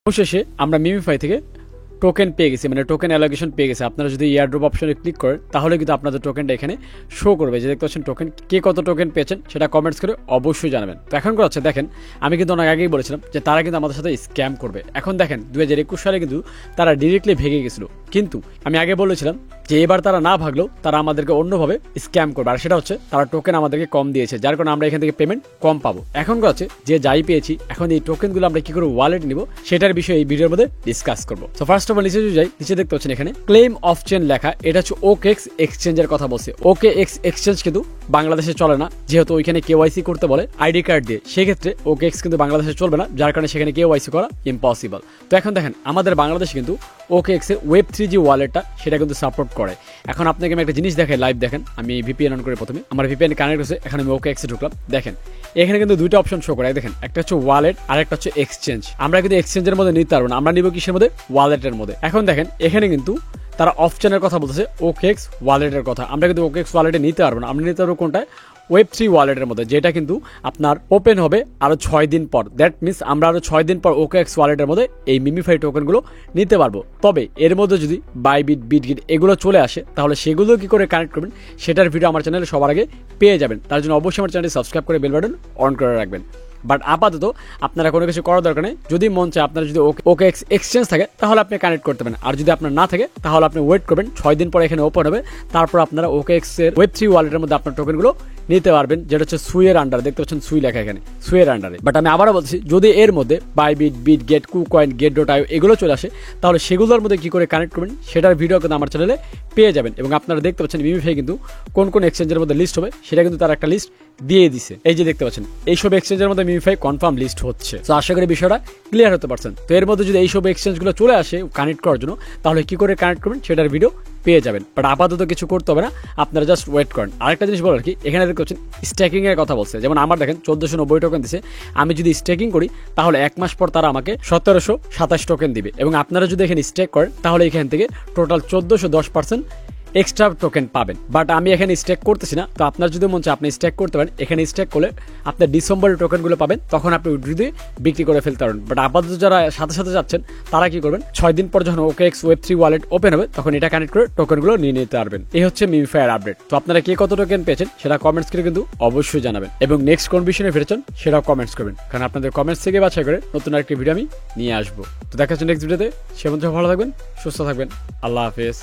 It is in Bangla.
অবশেষে আমরা মিমিফাই থেকে টোকেন পেয়ে গেছি, মানে টোকেন অ্যালোকেশন পেয়ে গেছে। আপনারা যদি এয়ারড্রপ অপশনে ক্লিক করেন তাহলে কিন্তু আপনাদের টোকেনটা এখানে শো করবে, যে দেখতে পাচ্ছেন টোকেন। কে কত টোকেন পেয়েছেন সেটা কমেন্টস করে অবশ্যই জানাবেন। তো এখন করা হচ্ছে, দেখেন আমি কিন্তু অনেক আগেই বলেছিলাম যে তারা কিন্তু আমাদের সাথে স্ক্যাম করবে। এখন দেখেন 2021 সালে কিন্তু তারা ডিরেক্টলি ভেঙে গেছিল, কিন্তু আমি আগে বলেছিলাম যে এবার তারা না ভাগলেও তারা আমাদেরকে অন্যভাবে স্ক্যাম করবে, আর সেটা হচ্ছে তারা টোকেন আমাদেরকে কম দিয়েছে, যার কারণে আমরা এখান থেকে পেমেন্ট কম পাবো। এখন করা হচ্ছে যে যাই পেয়েছি, এখন এই টোকেনগুলো আমরা কি করে ওয়ালেট নিব সেটার বিষয়ে এই ভিডিওর মধ্যে ডিসকাস করবো। তো ফার্স্ট অফ অল নিচে যাই, নিচে দেখতে পাচ্ছেন এখানে ক্লেম অফ চেন লেখা, এটা হচ্ছে OKX এক্সচেঞ্জের কথা বলছে। OKX এক্সচেঞ্জ কিন্তু বাংলাদেশে চলে না, যেহেতু ওইখানে কেওয়াইসি করতে বলে আইডি কার্ড দিয়ে, সেক্ষেত্রে OKX কিন্তু বাংলাদেশে চলবে না, যার কারণে সেখানে কেওয়াইসি করা ইম্পসিবল। তো এখন দেখেন আমাদের বাংলাদেশে কিন্তু OKX এর Web3 যে ওয়ালেটটা সেটা কিন্তু সাপোর্ট করে। এখন আপনাকে আমি একটা জিনিস দেখাই, লাইভ দেখেন। আমি VPN অন করে প্রথমে আমার VPN কানেক্ট হচ্ছে, এখন আমি OKX এ ঢুকলাম। দেখেন এখানে কিন্তু দুইটা অপশন শো করে, দেখেন একটা হচ্ছে ওয়ালেট আর একটা হচ্ছে এক্সচেঞ্জ। আমরা কিন্তু এক্সচেঞ্জের মধ্যে নিতে পারবো না, আমরা নিব কিসের মধ্যে? ওয়ালেটের মধ্যে। এখন দেখেন এখানে কিন্তু তারা অপশনের কথা বলতেছে OKX ওয়ালেটের কথা। আমরা কিন্তু OKX ওয়ালেটে নিতে পারবো না, আমরা নিতে পারবো কোনটায়? Web3 ওয়ালেটের মধ্যে, যেটা কিন্তু আপনার ওপেন হবে আরো 6 দিন পর। দ্যাট মিনস আমরা আরো 6 দিন পর OKX ওয়ালেটের মধ্যে এই মিমিফাই টোকেনগুলো নিতে পারবো। তবে এর মধ্যে যদি বাইবিট, বিটগিট এগুলো চলে আসে তাহলে সেগুলো কি করে কানেক্ট করবেন সেটার ভিডিও আমার চ্যানেলে সবার আগে পেয়ে যাবেন। তার জন্য অবশ্যই আমার চ্যানেলটি সাবস্ক্রাইব করে বেল বাটন অন করে রাখবেন। বাট আপাতত আপনারা কোনো কিছু করার দরকার নেই, যদি মন চায় আপনার যদি OKX এক্সচেঞ্জ থাকে তাহলে আপনি কানেক্ট করতে পারেন, আর যদি আপনার না থাকে তাহলে আপনি ওয়েট করবেন, 6 দিন পরে এখানে ওপেন হবে, তারপর আপনারা OKX এর Web3 ওয়ালেটের মধ্যে আপনার টোকেনগুলো নিতে পারবেন, যেটা হচ্ছে সুইয়ের আন্ডারে। দেখতে পাচ্ছেন সুই লেখা এখানে, সুইয়ের আন্ডারে। বাট আমি আবারও বলছি, যদি এর মধ্যে বাইবিট, বিটগেট, কুকয়েন, get.io এগুলো চলে আসে তাহলে সেগুলোর মধ্যে কি করে কানেক্ট করবেন সেটার ভিডিও কিন্তু আমার চ্যানেলে পেয়ে যাবেন। এবং আপনারা দেখতে পাচ্ছেন মিমিফাই কিন্তু কোন কোন এক্সচেঞ্জের মধ্যে লিস্ট হবে সেটা কিন্তু তার একটা লিস্ট দিয়ে দিছে। এই যে দেখতে পাচ্ছেন এইসব এক্সচেঞ্জের মধ্যে মিমিফাই কনফার্ম লিস্ট হচ্ছে। তো আশা করি বিষয়টা ক্লিয়ার হতে পারছেন। তো এর মধ্যে যদি এইসব এক্সচেঞ্জগুলো চলে আসে কানেক্ট করার জন্য তাহলে কি করে কানেক্ট করবেন সেটার ভিডিও পেয়ে যাবেন। বাট আপাতত কিছু করতে হবে না, আপনারা জাস্ট ওয়েট করেন। আরেকটা জিনিস বলার কি, এখানে দেখতে পাচ্ছেন স্টেকিং এর কথা বলছে। যেমন আমার দেখেন 1490 টোকেন দিছে, আমি যদি স্টেকিং করি তাহলে 1 মাস পর তারা আমাকে 1727 টোকেন দিবে। এবং আপনারা যদি এখানে স্টেক করেন তাহলে এখান থেকে টোটাল 1410% এক্সট্রা টোকেন পাবেন। বাট আমি এখানে স্টেক করতেছি না, তো আপনার যদি মন চায় আপনি স্টেক করতে পারেন। এখানে স্টেক করলে আপনার ডিসেম্বরের টোকেনগুলো পাবেন, তখন আপনি উইথড্র দিয়ে বিক্রি করে ফেলতে পারবেন। বাট আপাতত যারা সাথে সাথে যাচ্ছেন তারা কি করবেন, 6 দিন পর যখন OKX Web3 ওয়ালেট ওপেন হবে তখন এটা কানেক্ট করে টোকেনগুলো নিয়ে নিতে পারবেন। এই হচ্ছে মিমিফাইয়ের আপডেট। তো আপনারা কে কত টোকেন পেয়েছেন সেটা কমেন্টস করে কিন্তু অবশ্যই জানাবেন, এবং নেক্সট কোন বিষয়ে ফিরেছেন সেটাও কমেন্টস করবেন, কারণ আপনাদের কমেন্টস থেকে বাছাই করে নতুন আরেকটি ভিডিও আমি নিয়ে আসবো। তো দেখা হচ্ছে নেক্সট ভিডিওতে। সে পর্যন্ত ভালো থাকবেন, সুস্থ থাকবেন। আল্লাহ হাফেজ।